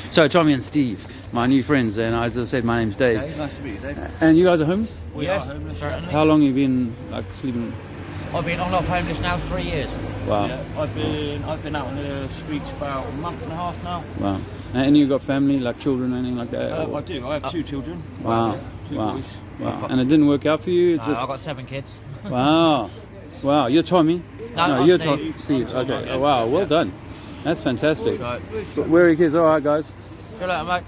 So Tommy and Steve, my new friends, and as I said, my name's Dave. Dave, nice to meet you, Dave. And you guys are homeless? We are homeless, certainly. How long have you been like sleeping? I've been on and off homeless now 3 years. Wow. Yeah, I've been out on the streets about a month and a half now. Wow. And you got family, like children, or anything like that? I do. I have 2 children. Wow. Two Wow. boys. Wow. And it didn't work out for you? No, I've got 7 kids. Wow. Wow. You're Tommy? No, I'm you're Steve. Steve. I'm Tom, Okay. yeah. Oh, wow. Well done. That's fantastic. Where are your kids? All right, guys. See you later, mate.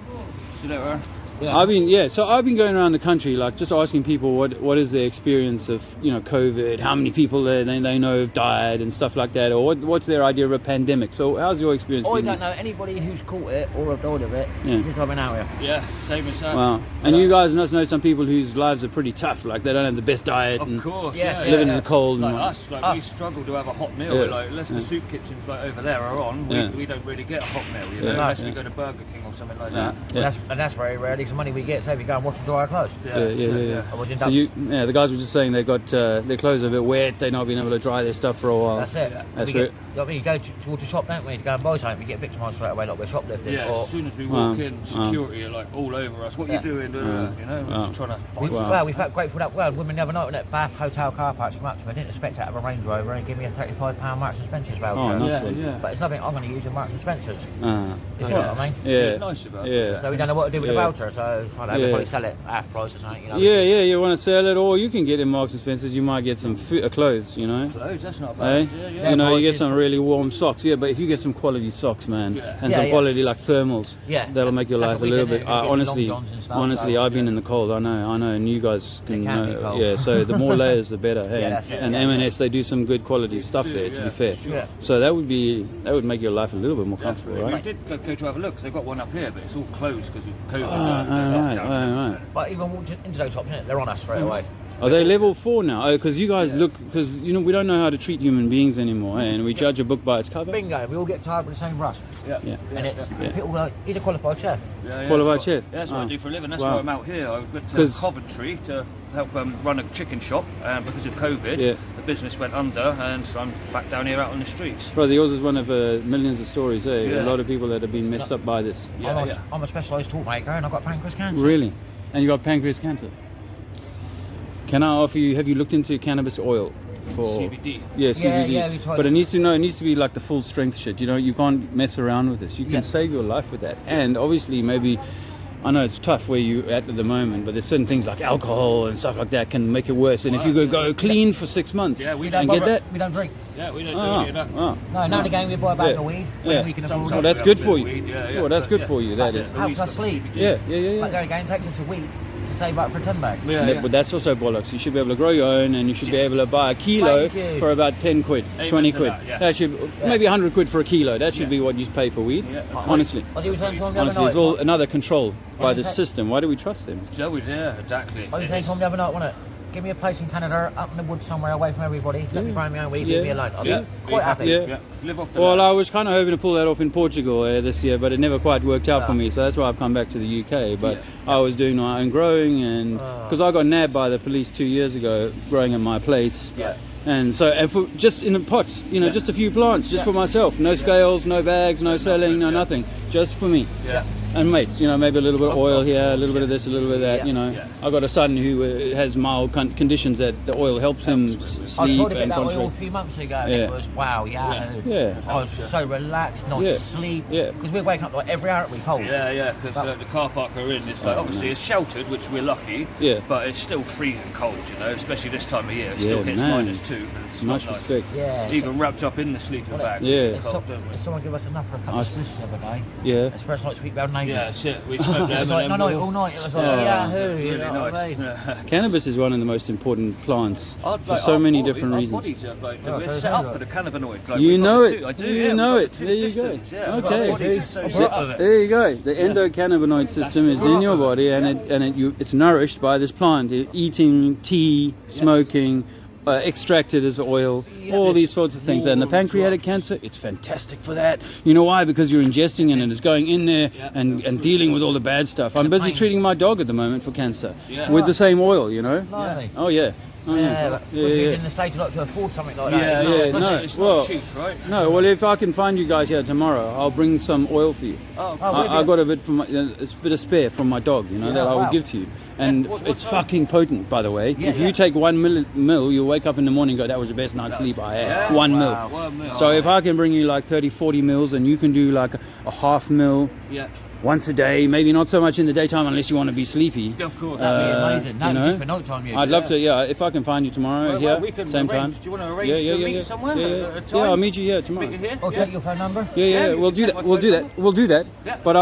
See you later. I've been going around the country, like just asking people what is their experience of COVID, how many people they know have died and stuff like that, or what's their idea of a pandemic. So how's your experience I been? don't know anybody who's caught it or have died of it Yeah. since I've been out here. Yeah, same as that. Wow. And you guys must know some people whose lives are pretty tough, like they don't have the best diet Of and course, Yes, yeah. living in the cold. Like And us, we struggle to have a hot meal. Yeah. Like, unless the soup kitchens like over there are on, Yeah. we don't really get a hot meal, Yeah. unless we Yeah. go to Burger King or something like Yeah. that. And that's very rare because the money we get, say we go and wash and dry our clothes. Yeah. I was in So Dutch. the guys were just saying they got their clothes are a bit wet. They're not being able to dry their stuff for a while. That's it. That's we right. you go towards the shop, don't we? To go and buy something, we get victimised straight away, like we're shoplifting. Yeah, or, as soon as we Wow. walk in, security are like all over us. What are Yeah. you doing? Wow. Just trying to. Wow. we felt grateful that women the other night at Bath Hotel car parks come up to me. I didn't expect out of a Range Rover and give me a £35 Marks and Spencer's voucher. Oh, nice Yeah, one. yeah. But it's nothing I'm going to use in Marks and Spencer's. Uh, You know what I mean? yeah. It's nice about it. Yeah. So we don't know what to do with the Yeah. voucher, so I don't know, Yeah. we'll probably sell it half price or something, you know. Yeah, you want to sell it, or you can get in Marks and Spencer's. You might get some clothes, Clothes, that's not Eh? bad. Yeah. You know, you get prices. some really warm socks. Yeah, but if you get some quality socks, man, Yeah. and Yeah, some yeah. quality like thermals, Yeah. that'll make your That's life what a we little said, bit. you get some Honestly, long johns and stuff, so, I've been in the cold. I know, and you guys can. It can be cold. Yeah, so the more layers, the better. Hey, Yeah, that's it, and yeah. M&S, they do some good quality stuff there. To be fair, Sure. Yeah. so that would make your life a little bit more comfortable, We right? did go to have a look because they've got one up here, but it's all closed because of COVID. Right. But even walked into those shops, innit, they're on us straight away. Are they level 4 now? Oh, because you guys because we don't know how to treat human beings anymore, and we judge a book by its cover. Bingo, we all get tired with the same brush. Yeah. And it's Yeah. people like, he's a qualified chef. Qualified that's chef? Yeah, that's what Oh. I do for a living. That's Wow. why I'm out here. I went to 'Cause- Coventry to help run a chicken shop, and because of COVID, Yeah. the business went under, and so I'm back down here out on the streets. Brother, yours is one of millions of stories. Eh? A Yeah. lot of people that have been messed up by this. Yeah, I'm a specialised talk maker and I've got pancreas cancer. Really? And you got pancreas cancer? Can I offer you, have you looked into cannabis oil? For CBD. Yeah, CBD. Yeah, we tried but it. it needs to be like the full strength shit. You can't mess around with this. You can Yeah. save your life with that. And obviously maybe, I know it's tough where you at the moment, but there's certain things like alcohol and stuff like that can make it worse. And if you go clean for 6 months Yeah, we and don't get that, We don't drink. Yeah, we don't oh, do any of that. oh, No, now and again we buy a bag Yeah. of weed Yeah. when we can afford Oh, it. that's We good have a for bit you. of weed, yeah, Oh, that's but good yeah. for you. That That's is. it. Helps us sleep. Yeah. But there again, it takes us a week to save up for a 10 bag. But that's also bollocks. You should be able to grow your own, and you should be able to buy a kilo Thank you. for about 10 quid, Amen 20 to quid. that, yeah. That should maybe 100 quid for a kilo. That should Yeah. be what you pay for weed. Yeah. Honestly, As you were saying to him the other honestly, it's night. all another control by the is that? system. Why do we trust them? Yeah, exactly. I was saying to him the other night, wasn't it? Give me a place in Canada, up in the woods somewhere, away from everybody. Let me find my own weed, leave me alone. I'll be quite happy. Yeah. Live off the Well, land. I was kind of hoping to pull that off in Portugal this year, but it never quite worked out for me. So that's why I've come back to the UK. But I was doing my own growing, and because I got nabbed by the police 2 years ago growing at my place. Yeah. And so, just in the pots, just a few plants, just for myself. No scales, no bags, no selling, no nothing. Just for me. Yeah. And mates, maybe a little bit of oil here, a little bit of this, a little bit of that, Yeah. I got a son who has mild conditions that the oil helps him I sleep tried to get and that oil a concentrate. few months ago and Yeah. it was wow, Yeah. I was so relaxed, not Yeah. sleep. Yeah. Because we're waking up like every hour we cold. Yeah, because the car park we're in, it's like obviously it's sheltered, which we're lucky. Yeah. But it's still freezing cold, especially this time of year. It Yeah, still hits man. -2. And it's Much not nice. respect. Yeah. Even wrapped up in the sleeping bag. Yeah. If someone give us enough for a couple of sniffs the other day, Yeah. especially like sweet bad neighbours. Yeah, that's it. We smoked them It was and like, then no, we all- all night. It was like, Yeah. yahoo, It's you really know what I nice. mean? Cannabis is one of the most important plants for Like, so our many body- different our reasons. bodies are like, Oh, we're so set is up that. for the cannabinoid. Like, You we've got know the it. two- I do. You yeah, know we've it. got the two There you go. systems, yeah. Okay. Our bodies are so There- set up. There you go. The endocannabinoid system is in your body, and it's nourished by this plant. Eating, tea, smoking, extracted as oil, all these sorts of things. And the pancreatic cancer, it's fantastic for that. You know why? Because you're ingesting it and it's going in there and dealing with all the bad stuff. I'm busy treating my dog at the moment for cancer with the same oil, Blimey. Oh yeah. Oh, Yeah, but yeah, we're yeah. in the States a lot to afford something like Yeah, that. yeah, plus no, it's well- not cheap, right? No, well, if I can find you guys here tomorrow, I'll bring some oil for you. Oh, I got a bit from a bit of spare from my dog, that I will wow. give to you, and what it's size? fucking potent, by the way. Yeah, if yeah. you take 1 mil, you'll wake up in the morning and go, that was the best night's sleep I had. Yeah? 1 mil. Wow. 1 mil. So if I can bring you like 30, 40 mils, and you can do like a half mil yeah, once a day, maybe not so much in the daytime unless you want to be sleepy. of course. That'd be Uh, amazing. No, you know, just for night time use. I'd love to, yeah. If I can find you tomorrow Well, here, we can same arrange. time. Do you want to arrange to meet somewhere Yeah, at yeah. a Yeah, time? I'll meet you here tomorrow. Meet you here? I'll take your phone number. Yeah, Yeah, you we'll can do take that. my We'll do phone that. We'll do that. Yeah. But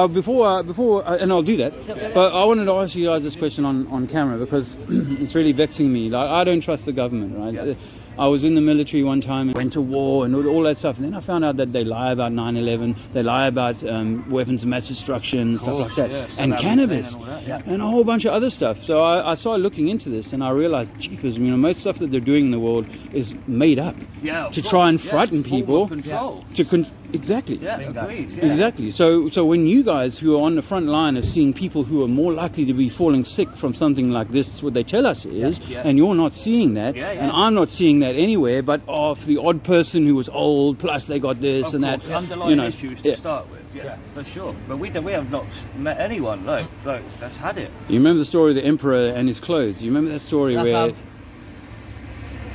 and I'll do that. But I wanted to ask you guys this question on camera because it's really vexing me. Like, I don't trust the government, right? Yeah. I was in the military one time, went to war and all that stuff, and then I found out that they lie about 9/11, they lie about weapons of mass destruction and stuff like that, yeah, and Saddam cannabis, Hussein and all that, and a whole bunch of other stuff. So I started looking into this, and I realized, jeepers, most stuff that they're doing in the world is made up Yeah, of to course. try and Yeah, frighten it's form of people. Control. Exactly. Yeah, Bingo. agreed. Yeah. Exactly. So when you guys who are on the front line of seeing people who are more likely to be falling sick from something like this, what they tell us is, Yeah. and you're not seeing that, Yeah, yeah. and I'm not seeing that anywhere, but of the odd person who was old, plus they got this Of and course, that. underlying issues to yeah. start with, yeah, for sure. But we have not met anyone like that's had it. You remember the story of the emperor and his clothes? You remember that story That's, where?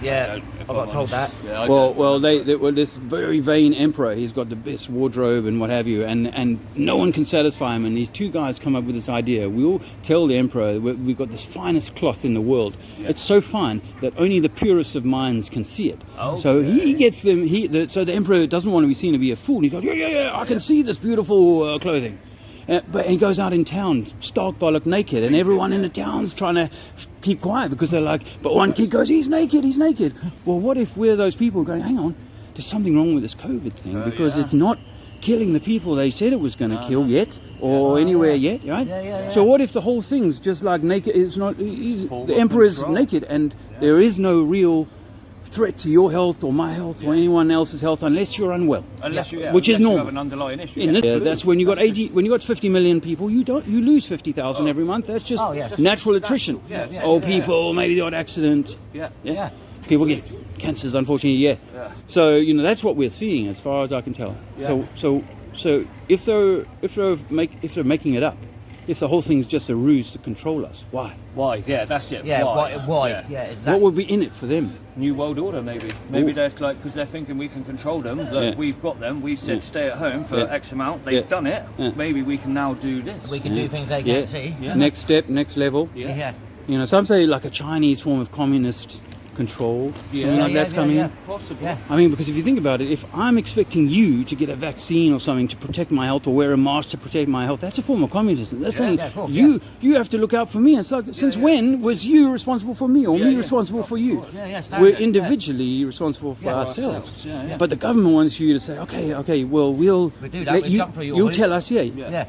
Yeah, If I I'm got told honest. that. Yeah, I Well, don't- well, they were this very vain emperor. He's got the best wardrobe and what have you, and no one can satisfy him. And these two guys come up with this idea. We'll tell the emperor we've got this finest cloth in the world. Yeah. It's so fine that only the purest of minds can see it. Okay. So he gets them. So the emperor doesn't want to be seen to be a fool. He goes, yeah, I can see this beautiful clothing. But he goes out in town, stark bollock naked, and everyone in the town's trying to keep quiet because they're like, but one kid goes, he's naked. Well, what if we're those people going, hang on, there's something wrong with this COVID thing because yeah. it's not killing the people they said it was going to kill yet or anywhere yet, right? Yeah. So what if the whole thing's just like naked? It's not. Full The of emperor's control. naked, and there is no real threat to your health or my health or anyone else's health unless you're unwell. Unless you, Which is unless you normal. have an underlying issue. In this, absolutely. that's when you got That's 80, when you got 50 million people, you lose 50,000 every month. That's just Oh, yes. natural attrition. Yeah, yeah, Old yeah. people, maybe the odd accident. Yeah. Yeah. People get cancers, unfortunately. Yeah. Yeah. So that's what we're seeing, as far as I can tell. Yeah. So if they're making it up, if the whole thing's just a ruse to control us, why? Why? Yeah, that's it. Yeah, why? Yeah. Yeah, exactly. What would be in it for them? New World Order, maybe. Maybe Ooh. they're like, because they're thinking we can control them. Like, Yeah. we've got them. We said Yeah. stay at home for Yeah. X amount. They've Yeah. done it. Yeah. Maybe we can now do this. We can do things they Yeah. can't see. Yeah. Next step, next level. Yeah. Some say like a Chinese form of communist control. Something like that's coming in. Possibly. Yeah. I mean, because if you think about it, if I'm expecting you to get a vaccine or something to protect my health or wear a mask to protect my health, that's a form of communism. That's saying yeah, of course, you have to look out for me. It's like, since when was you responsible for me or me yeah. responsible for you? Yeah, yeah, We're standard. individually responsible for Yeah, ourselves. Yeah, yeah. But the government wants you to say, okay, well, we'll We do that, let we you, jump through your you'll hoops. tell us, Yeah. Yeah.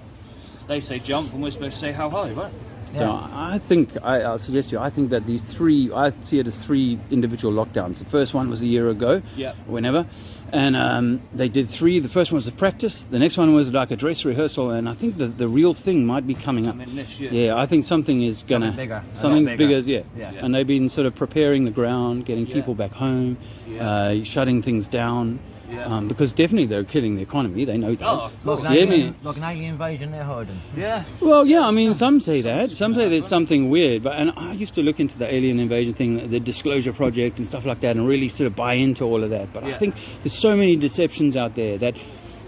They say jump, and we're supposed to say how high, right? So I think, I'll suggest to you, I think that I see it as three individual lockdowns. The first one was a year ago, Yeah. whenever, and they did three. The first one was a practice, the next one was like a dress rehearsal, and I think the real thing might be coming up. I mean, this year. Yeah, I think something is gonna, Something bigger. something's A lot bigger. yeah. Yeah. And they've been sort of preparing the ground, getting Yeah. people back home, Yeah. shutting things down, Yeah. because definitely they're killing the economy, they know that. Oh, of course. Like Yeah, man. like an alien invasion, they're hiding. Yeah. Well, yeah, I mean, some say that. Some say there's something weird. And I used to look into the alien invasion thing, the Disclosure Project and stuff like that, and really sort of buy into all of that. But I Yeah. think there's so many deceptions out there that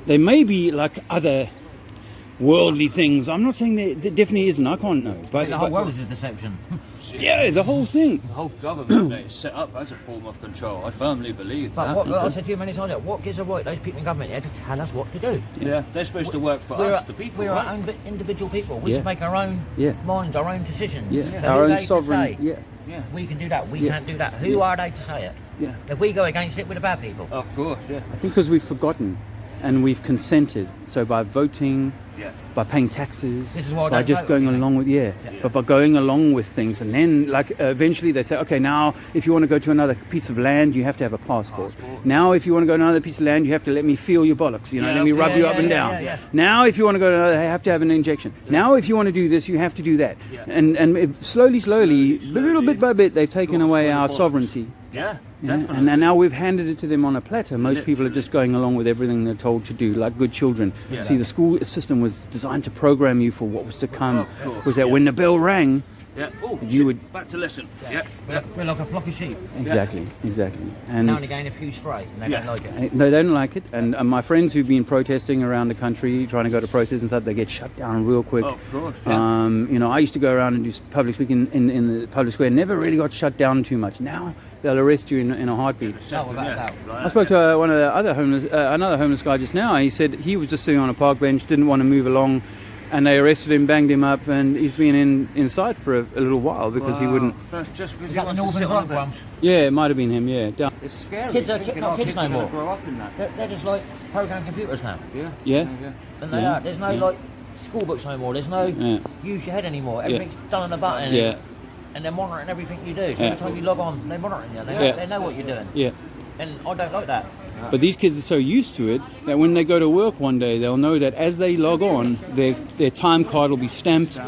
there may be like other worldly things. I'm not saying there definitely isn't. I can't know. But, The whole but- world is a deception. yeah, the whole thing. The whole government mate, is set up as a form of control. I firmly believe But that. what, like I said to you many times, what gives a right those people in government here to tell us what to do? Yeah, they're supposed to work for We're, us, the people. we're right? our own individual people. We Yeah. should make our own Yeah. minds, our own decisions. Yeah, So our who own are they to sovereign. say, Yeah, Yeah. we can do that, we Yeah. can't do that. Who are they to say it? yeah. If we go against it, we're the bad people. Of course, yeah. I think because we've forgotten and we've consented. So by voting Yeah. by paying taxes, This is what I by don't just know, going you know. along with but by going along with things, and then like eventually they say, okay, now if you want to go to another piece of land, you have to have a passport. Now if you want to go to another piece of land, you have to let me feel your bollocks, you know, let me rub you up and down. Now if you want to go to another, I have to have an injection. Now if you want to do this, you have to do that. And slowly, little bit by bit, they've taken away our sovereignty. Yeah, Yeah, definitely. and now we've handed it to them on a platter. Most people are just going along with everything they're told to do, like good children. Yeah. See, the school system was designed to program you for what was to come. Of course, Was that when the bell rang? Yeah. Oh, You shit, would- back to listen. Yeah. We're like a flock of sheep. Exactly. And Now and again, a few stray, and they don't like it. they don't like it. And my friends who've been protesting around the country, trying to go to protests and stuff, they get shut down real quick. Oh, of course. Yeah. You know, I used to go around and do public speaking in the public square. Never really got shut down too much. Now they'll arrest you in a heartbeat. Oh, without doubt. I spoke to one of the other another homeless guy just now. He said he was just sitting on a park bench, didn't want to move along, and they arrested him, banged him up, and he's been inside for a little while because he wouldn't. That's just because Is he that the wants to Northern sit on Drunk a one? bench. Yeah, it might have been him. Yeah, down. It's scary. Kids are thinking, not kids no are gonna more. grow up in that. They're just like programmed computers now. Yeah. Yeah. And they Yeah. are. There's no Yeah. like school books no more. There's no Yeah. use your head anymore. Everything's done on a button. Yeah. And they're monitoring everything you do. So Yeah. every time you log on, they're monitoring you. They know what you're doing. Yeah. And I don't like that. But these kids are so used to it that when they go to work one day, they'll know that as they log on, their time card will be stamped.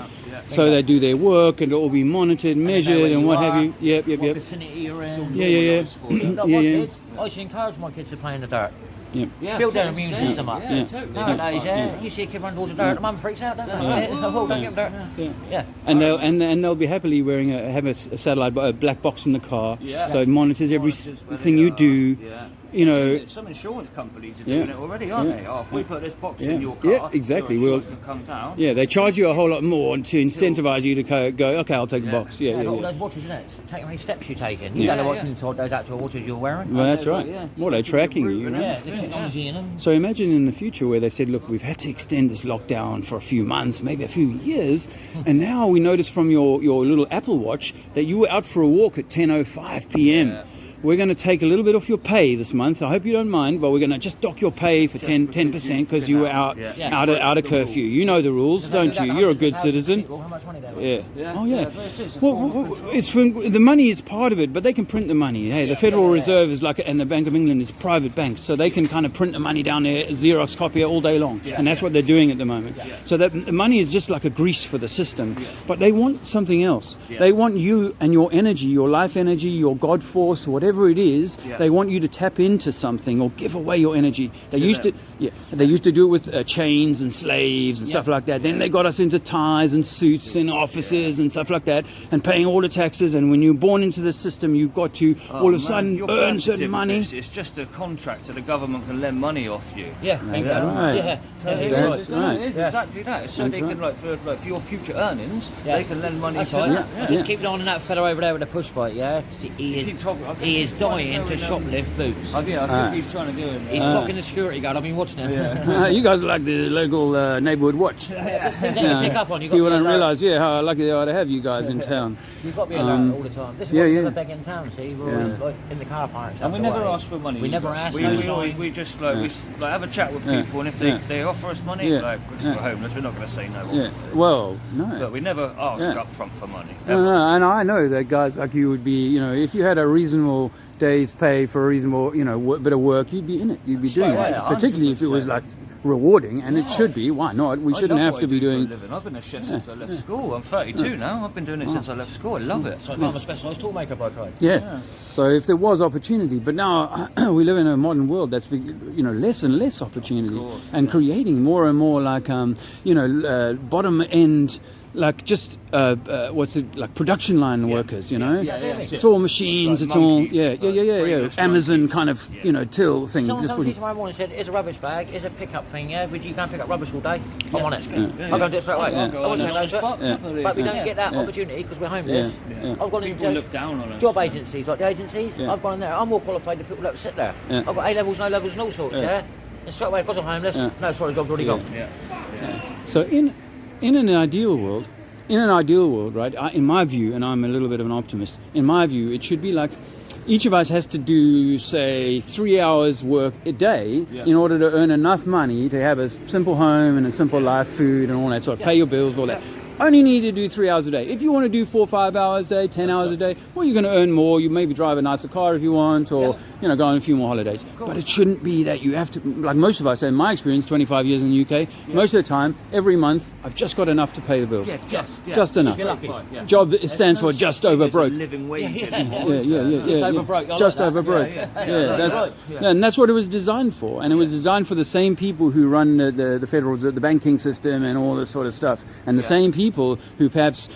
So they do their work and it will be monitored, measured, where and you what are, have you. Yep. What vicinity you're in. Yeah. Like Yeah, my yeah. kids, I used to encourage my kids to play in the dirt. Yep. Yeah, Build their of course, immune yeah. system up. Yeah, Yeah. totally. Nowadays, you see a kid run towards the dirt, the mum freaks out, doesn't it? Oh, don't get dirt. Yeah. And they'll be happily have a satellite, a black box in the car, Yeah. so it monitors Monitors where everything they you are. do. Yeah. You know, Some insurance companies are Yeah. doing it already, aren't Yeah. they? Oh, if we put this box Yeah. in your car, Yeah, exactly. your We'll- insurance can come down. yeah, they charge you a whole lot more to incentivize you to go. Okay, I'll take the box. Yeah, got all Yeah. those watches in it. Take how many steps you're taking. You Yeah. don't know what's Yeah. inside those actual watches you're wearing. Well, that's Yeah, right. yeah. Well, they're tracking you. You know. Yeah, the technology in them. So imagine in the future where they've said, look, we've had to extend this lockdown for a few months, maybe a few years, and now we notice from your little Apple Watch that you were out for a walk at 10:05 p.m. Yeah. We're going to take a little bit off your pay this month. I hope you don't mind, but we're going to just dock your pay for 10% because you were out of curfew. You know the rules, don't you? You're a good citizen. How much money they want? Yeah. Yeah. Oh yeah. Yeah, but it's a form of control. It's the money is part of it, but they can print the money. Hey, the Federal Reserve is like, and the Bank of England is private banks, so they can kind of print the money down there, Xerox copy it all day long, and that's what they're doing at the moment. So that the money is just like a grease for the system, but they want something else. They want you and your energy, your life energy, your God force, whatever it is. Yeah. They want you to tap into something or give away your energy. They To used them. they used to do it with chains and slaves and stuff like that. Then they got us into ties and suits and offices and stuff like that, and paying all the taxes. And when you're born into the system, you've got to all of a sudden Your earn birth certain money. certificate, It's just a contract so the government can lend money off you. Yeah, That's exactly. right. Yeah, It yeah, That's is, right. right. It is Yeah. exactly that. It's so That's they right. can for your future earnings, Yeah. they can lend money That's to right. that. Yeah. Just keep on that fella over there with the push bike, yeah? 'Cause he is dying to shoplift boots. I think Ah. he's trying to do it. He's blocking the security guard. I've been watching him. You guys are like the local neighbourhood watch. Just things that you pick up on. You've got People to be don't alert. realise, how lucky they are to have you guys in town. You've got to be alert all the time. This is yeah, why we yeah. never beg in town, see? We're always like in the car parks. And we never ask for money. We never ask. We, no we, signs. always, we just like have a chat with Yeah. people, and if Yeah. they offer us money, Yeah. like because Yeah. we're homeless, we're not going to say no. Yeah. obviously. Well, But no. we never ask Yeah. up front for money. No, and I know that guys like you would be, if you had a reasonable day's pay for a reasonable, bit of work, you'd be in it. You'd be doing Right, it. yeah, Particularly if it was like rewarding, and it should be. Why not? We I shouldn't love have what to I be do for a doing. living. I've been a chef since I left school. I'm 32 now. I've been doing it since I left school. I love it. So I'm a specialised tool maker by trade. Yeah. So if there was opportunity, but now we live in a modern world that's less and less opportunity, course, and creating more and more like bottom end, like just like production line workers, Yeah, It's all machines. Like It's all monkeys, yeah. brainless Amazon monkeys. kind of till thing. Someone Just comes to me putting, tomorrow morning and said, here's a rubbish bag, here's a pickup thing, yeah? Would you go and pick up rubbish all day? I'm on it. I'll go and do it straight away. Yeah. I wouldn't say no to it. Definitely. But we don't get that Yeah. opportunity because we're homeless. Yeah. I've gone People into look down on us. job agencies, like the agencies. Yeah. I've gone in there. I'm more qualified than people that sit there. Yeah. I've got A levels, no levels, and all sorts, yeah? And straight away, because I'm homeless, Yeah. no, sorry, job's already gone. Yeah. So in an ideal world, right? In my view, and I'm a little bit of an optimist. In my view, it should be like each of us has to do, say, 3 hours work a day Yeah. in order to earn enough money to have a simple home and a simple life, food and all that sort of, pay your bills, all that. Only need to do 3 hours a day. If you want to do 4 or 5 hours a day, 10 hours a day, well, you're going to earn more. You maybe drive a nicer car if you want, or go on a few more holidays. But it shouldn't be that you have to, like most of us, in my experience, 25 years in the UK, most of the time, every month, I've just got enough to pay the bills. Just enough. You're lucky. Job, it stands for just over broke. Living wage. Just over broke. I like Just that. over broke. Right. And that's what it was designed for. And it was designed for the same people who run the federal, the banking system and all this sort of stuff. And the same people who perhaps,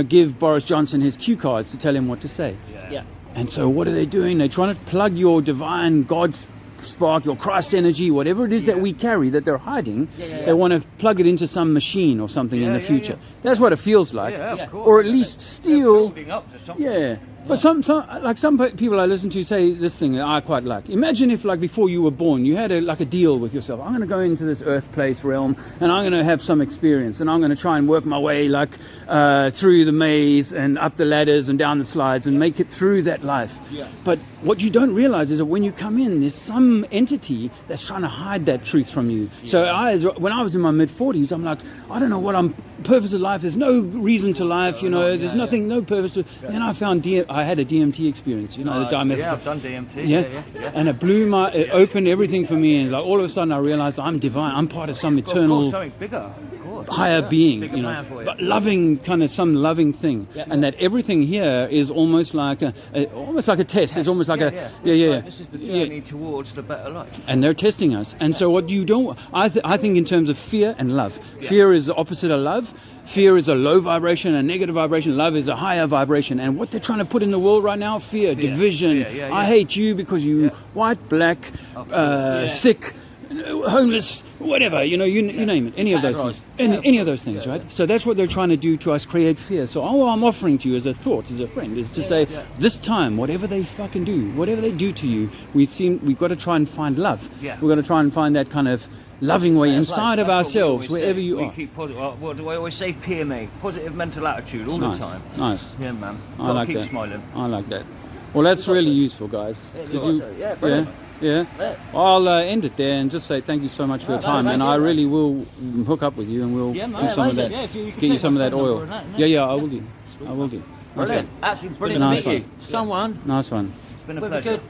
give Boris Johnson his cue cards to tell him what to say. Yeah. And so what are they doing? They're trying to plug your divine God spark, your Christ energy, whatever it is that we carry that they're hiding. They want to plug it into some machine or something in the future. That's what it feels like. Yeah, of course. Or at least steal. Building up to something. Yeah. But some people I listen to say this thing that I quite like. Imagine if, like, before you were born, you had a deal with yourself. I'm going to go into this earth place realm, and I'm going to have some experience, and I'm going to try and work my way through the maze and up the ladders and down the slides and make it through that life. Yeah. But what you don't realize is that when you come in, there's some entity that's trying to hide that truth from you. Yeah. So when I was in my mid-40s, I'm like, I don't know what purpose of life. There's no reason to life. There's nothing, no purpose to. Then I found I had a DMT experience. The dimethyl. Yeah, I've done DMT. Yeah. And it opened everything for me, and like all of a sudden I realized I'm divine. I'm part of some eternal, something bigger, of course. higher being. Bigger plan for you. But loving, kind of some loving thing, and that everything here is almost like a test. It's almost like This is the journey towards the better life. And they're testing us. And so what you don't, I think in terms of fear and love. Fear is the opposite of love. Fear is a low vibration, a negative vibration. Love is a higher vibration. And what they're trying to put in the world right now, fear. Division. I hate you because you white, black, sick, homeless, whatever, you name it, any of those things, any of those things, right? So that's what they're trying to do to us, create fear. So all I'm offering to you as a thought, as a friend, is to say, this time, whatever they fucking do, whatever they do to you, we've got to try and find love. Yeah. We've got to try and find that kind of loving way inside of ourselves, wherever you we are. Keep positive. What do I always say? PMA, positive mental attitude, all the time. Nice. Yeah, man. I like keep that. smiling. I like that. Well, that's really useful, guys. Yeah, brilliant. Yeah. I'll end it there and just say thank you so much for your time, and I really will hook up with you, and we'll do some of that. Get you some of that oil. Yeah, I will do. Brilliant. Actually, brilliant Nice to meet one. you. Someone Nice one. It's been a with a pleasure. good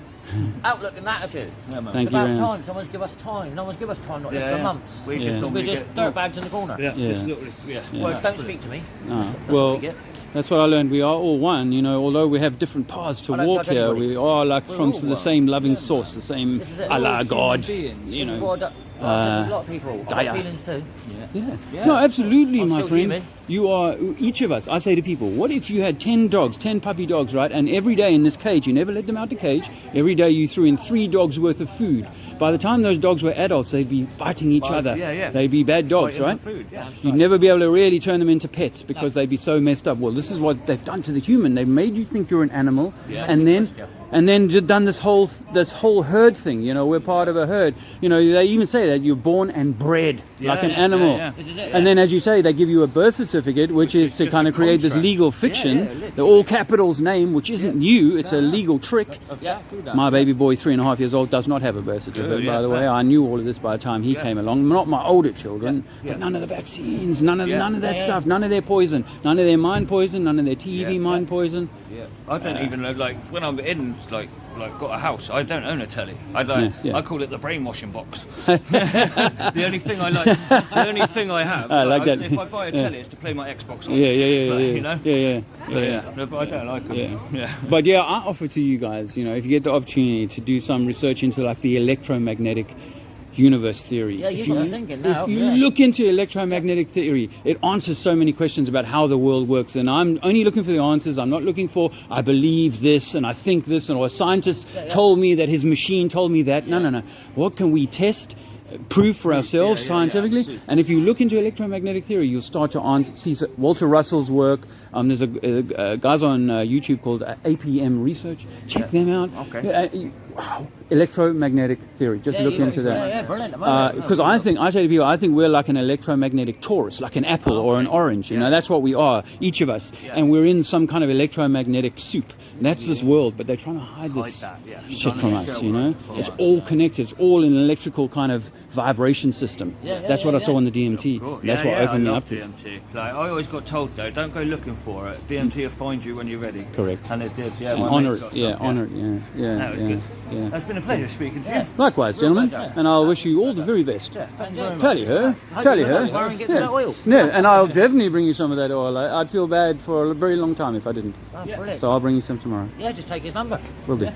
outlook and attitude. Yeah, man. Thank It's you, about Ryan. time. Someone's give us time. No one's give us time like this for months. We Yeah. just We're normally just get dirtbags in the corner. Yeah. Yeah. Well, don't speak to me. No. That's Well, what we get. that's what I learned. We are all one, although we have different paths to I don't walk judge here. anybody. We are like We're from all the one. same loving source, the same This is it. Allah, All God, This is what I said to a lot of people. I Gaia. have feelings too. Yeah. No, absolutely, I'm my still friend. human. You are, each of us, I say to people, what if you had 10 dogs, 10 puppy dogs, right? And every day in this cage, you never let them out the cage. Every day you threw in 3 dogs worth of food. By the time those dogs were adults, they'd be biting each other. yeah. They'd be bad dogs, Fighting right? for food, yeah. You'd never be able to really turn them into pets because they'd be so messed up. Well, this is what they've done to the human. They've made you think you're an animal, and then just done this whole herd thing. We're part of a herd. They even say that you're born and bred like an animal. yeah. This is it. And then, as you say, they give you a birth certificate, which is to just kind a of create this contract. legal fiction, literally. the all capitals name, which isn't you. It's a legal trick. Exactly that. My baby boy, 3.5 years old, does not have a birth certificate, by the way. I knew all of this by the time he came along. Not my older children, but none of the vaccines, none of that stuff, none of their poison, none of their mind poison, none of their TV mind poison. Yeah. I don't even know, when I'm in, got a house, I don't own a telly. I call it the brainwashing box. The only thing I have, I like that. if I buy a telly, it's to play my Xbox on. Yeah. No, but I don't like them. Yeah. But I offer to you guys, if you get the opportunity to do some research into like the electromagnetic universe theory. Yeah, you've got me thinking now. If you look into electromagnetic theory, it answers so many questions about how the world works. And I'm only looking for the answers. I'm not looking for, I believe this and I think this, or a scientist told me that his machine told me that. No. What can we test? Prove for ourselves scientifically, and if you look into electromagnetic theory, you'll start to see Walter Russell's work. There's a guys on YouTube called APM Research. Check them out. Okay. Wow, electromagnetic theory. Just look into that. Yeah, brilliant. Because I say to people, I think we're like an electromagnetic Taurus, like an apple or an orange. You know, that's what we are, each of us, and we're in some kind of electromagnetic soup. And that's this world, but they're trying to hide this shit from us. You know, it's all connected. It's all in an electrical kind of vibration system. That's what I saw in the DMT. That's what opened me up to. DMT. Like, I always got told though, don't go looking for it. DMT will find you when you're ready. Correct. And it did. Yeah. And honor it. Yeah, honor it. Yeah. That was good. Yeah. That's been a pleasure speaking to you. Likewise, gentlemen, and I'll wish you all the very best. Thank you very much. Tally her. Yeah, and I'll definitely bring you some of that oil. I'd feel bad for a very long time if I didn't. Oh, brilliant. So I'll bring you some tomorrow. Yeah, just take his number. Will do.